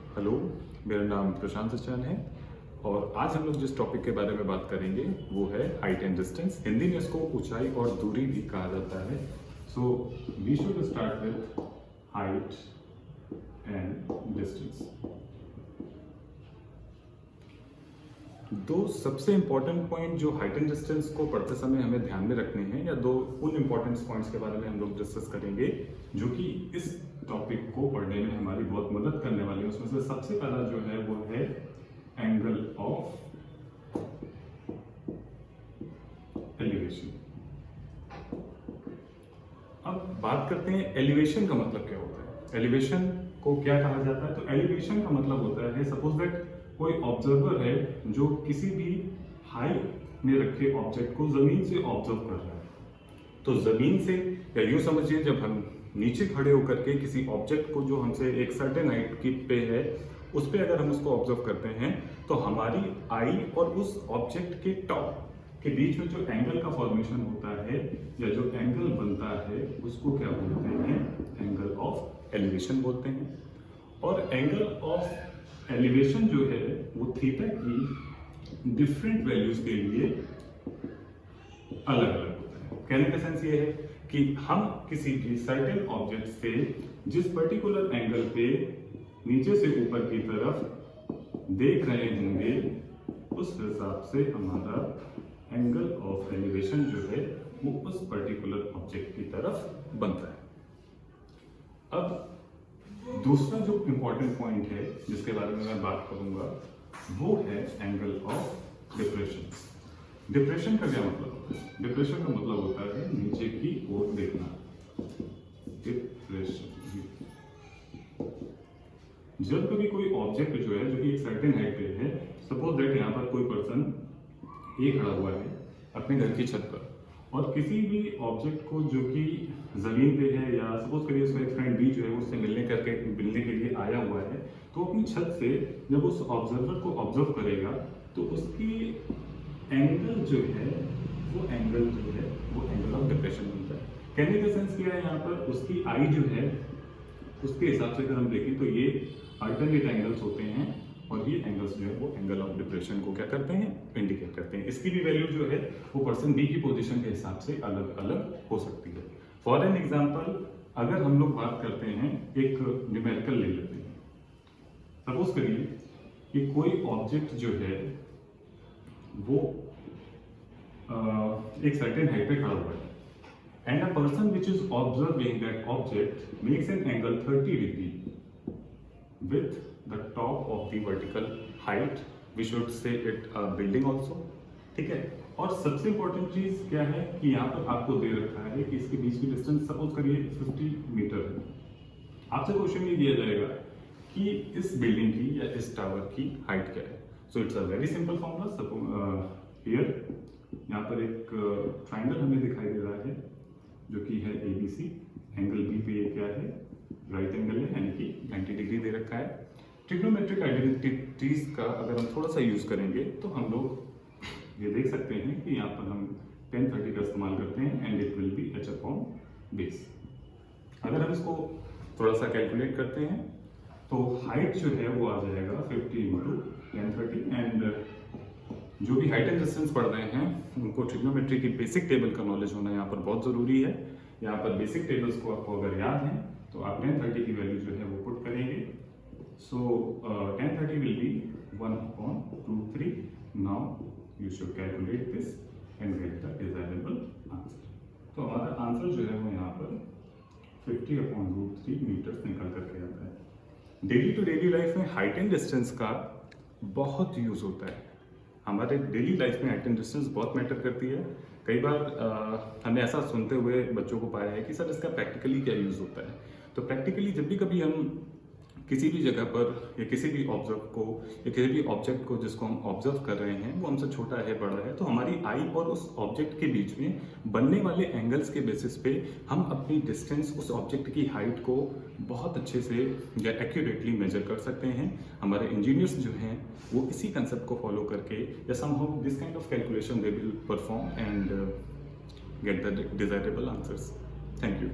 Hello, मेरा नाम प्रशांत सचान है और आज हम लोग जिस टॉपिक के बारे में बात करेंगे वो है हाइट एंड डिस्टेंस। हिंदी में इसको ऊंचाई और दूरी भी कहा जाता है। So we should start with height and distance. दो सबसे इंपॉर्टेंट पॉइंट जो हाइट एंड डिस्टेंस को पढ़ते समय हमें ध्यान में रखने हैं, या दो उन इंपॉर्टेंट पॉइंट्स के बारे में हम लोग डिस्कस करेंगे जो कि इस टॉपिक को पढ़ने में हमारी बहुत मदद करने वाली है। उसमें से सबसे पहला जो है वो है एंगल ऑफ एलिवेशन। अब बात करते हैं एलिवेशन का मतलब क्या होता है, एलिवेशन को क्या कहा जाता है। तो एलिवेशन का मतलब होता है, सपोज दैट कोई ऑब्जर्वर है जो किसी भी हाइट में रखे ऑब्जेक्ट को जमीन से ऑब्जर्व कर रहा है। तो जमीन से, या यूं समझिए जब हम नीचे खड़े होकर के किसी ऑब्जेक्ट को जो हमसे एक सर्टेन हाइट की पे है उस पे अगर हम उसको ऑब्जर्व करते हैं तो हमारी आई और उस ऑब्जेक्ट के टॉप के बीच में जो एंगल का फॉर्मेशन होता है या जो एंगल बनता है उसको क्या बोलते हैं, एंगल ऑफ एलिवेशन बोलते हैं। और एंगल ऑफ एलिवेशन जो है वो थीटा की डिफरेंट वैल्यूज के लिए अलग अलग होता है। कहने का सेंस ये है कि हम किसी भी सर्टेन ऑब्जेक्ट से जिस पर्टिकुलर एंगल पे नीचे से ऊपर की तरफ देख रहे होंगे उस हिसाब से हमारा एंगल ऑफ एलिवेशन जो है वो उस पर्टिकुलर ऑब्जेक्ट की तरफ बनता है। अब दूसरा जो इंपॉर्टेंट पॉइंट है जिसके बारे में मैं बात करूंगा वो है एंगल ऑफ डिप्रेशन। डिप्रेशन का क्या मतलब होता है? डिप्रेशन का मतलब होता है नीचे की ओर देखना। डिप्रेशन, जब कभी कोई ऑब्जेक्ट जो है जो कि एक सर्टेन हाइट पे है, सपोज दैट यहाँ पर कोई पर्सन ये खड़ा हुआ है अपने घर की छत पर और किसी भी ऑब्जेक्ट को जो कि जमीन पे है, या सपोज करिए उसका एक फ्रेंड भी जो है उससे मिलने के लिए आया हुआ है, तो अपनी छत से जब उस ऑब्जर्वर को ऑब्जर्व करेगा तो उसकी एंगल जो है वो एंगल ऑफ डिप्रेशन बनता है। कहने का सेंस क्या है, यहाँ पर उसकी आई जो है उसके हिसाब से अगर हम देखें तो ये अल्टरनेट एंगल्स होते हैं और ये एंगल्स जो है वो एंगल ऑफ डिप्रेशन को क्या करते हैं, इंडिकेट करते हैं। इसकी भी वैल्यू जो है वो पर्सन बी की पोजीशन के हिसाब से अलग अलग हो सकती है। फॉर एन एग्जांपल, अगर हम लोग बात करते हैं एक न्यूमेरिकल ले लेते हैं। सपोज करिए कि कोई ऑब्जेक्ट जो है वो एक सर्टेन हाइट पे खड़ा हुआ है and a person which is observing that object makes an angle 30 degree with the top of the vertical height, we should say it a building also। ठीक है। और सबसे इंपॉर्टेंट चीज क्या है कि यहाँ पर आपको दे रखा है कि इसके बीच की डिस्टेंस सपोज करिए 50 मीटर है। आपसे क्वेश्चन ये दिया जाएगा कि इस बिल्डिंग की या इस टावर की हाइट क्या है। So it's a very simple formula. Here यहाँ पर एक ट्राइंगल हमें दिखाई दे रहा है जो कि है ABC। एंगल बी पे ये क्या है, राइट एंगल है, यानी कि 90 डिग्री दे रखा है। ट्रिग्नोमेट्रिक आइडेंटिटीज का अगर हम थोड़ा सा यूज करेंगे तो हम लोग ये देख सकते हैं कि यहाँ पर हम tan 30 का इस्तेमाल करते हैं and it will be h upon base. अगर हम इसको थोड़ा सा कैलकुलेट करते हैं तो हाइट जो है वो आ जाएगा 50 इंटू tan 30। एंड जो भी हाइट एंड डिस्टेंस पढ़ रहे हैं उनको ट्रिग्नोमेट्री की बेसिक टेबल का नॉलेज होना यहाँ पर बहुत ज़रूरी है। यहाँ पर बेसिक टेबल्स को आपको अगर याद है तो आप tan 30 की वैल्यू जो है वो पुट करेंगे। So tan 30 will be 1 upon root 3। Now you should calculate this and get the desirable answer. तो हमारा आंसर जो है वो यहाँ पर 50 अपॉन रूट 3 मीटर्स निकल करके आता है। डेली टू डेली लाइफ में हाइट एंड डिस्टेंस का बहुत यूज होता है। हमारे डेली लाइफ में हाइट एंड डिस्टेंस बहुत मैटर करती है। कई बार हमने ऐसा सुनते हुए बच्चों को पाया है कि सर इसका प्रैक्टिकली क्या यूज़ होता है। तो प्रैक्टिकली जब भी कभी हम किसी भी जगह पर या किसी भी ऑब्जर्व को या किसी भी ऑब्जेक्ट को जिसको हम ऑब्जर्व कर रहे हैं वो हमसे छोटा है बड़ा है, तो हमारी आई और उस ऑब्जेक्ट के बीच में बनने वाले एंगल्स के बेसिस पे हम अपनी डिस्टेंस, उस ऑब्जेक्ट की हाइट को बहुत अच्छे से या एक्यूरेटली मेजर कर सकते हैं। हमारे इंजीनियर्स जो हैं वो इसी कंसेप्ट को फॉलो करके या somehow this kind of calculation they will perform and get the desirable answers. Thank you.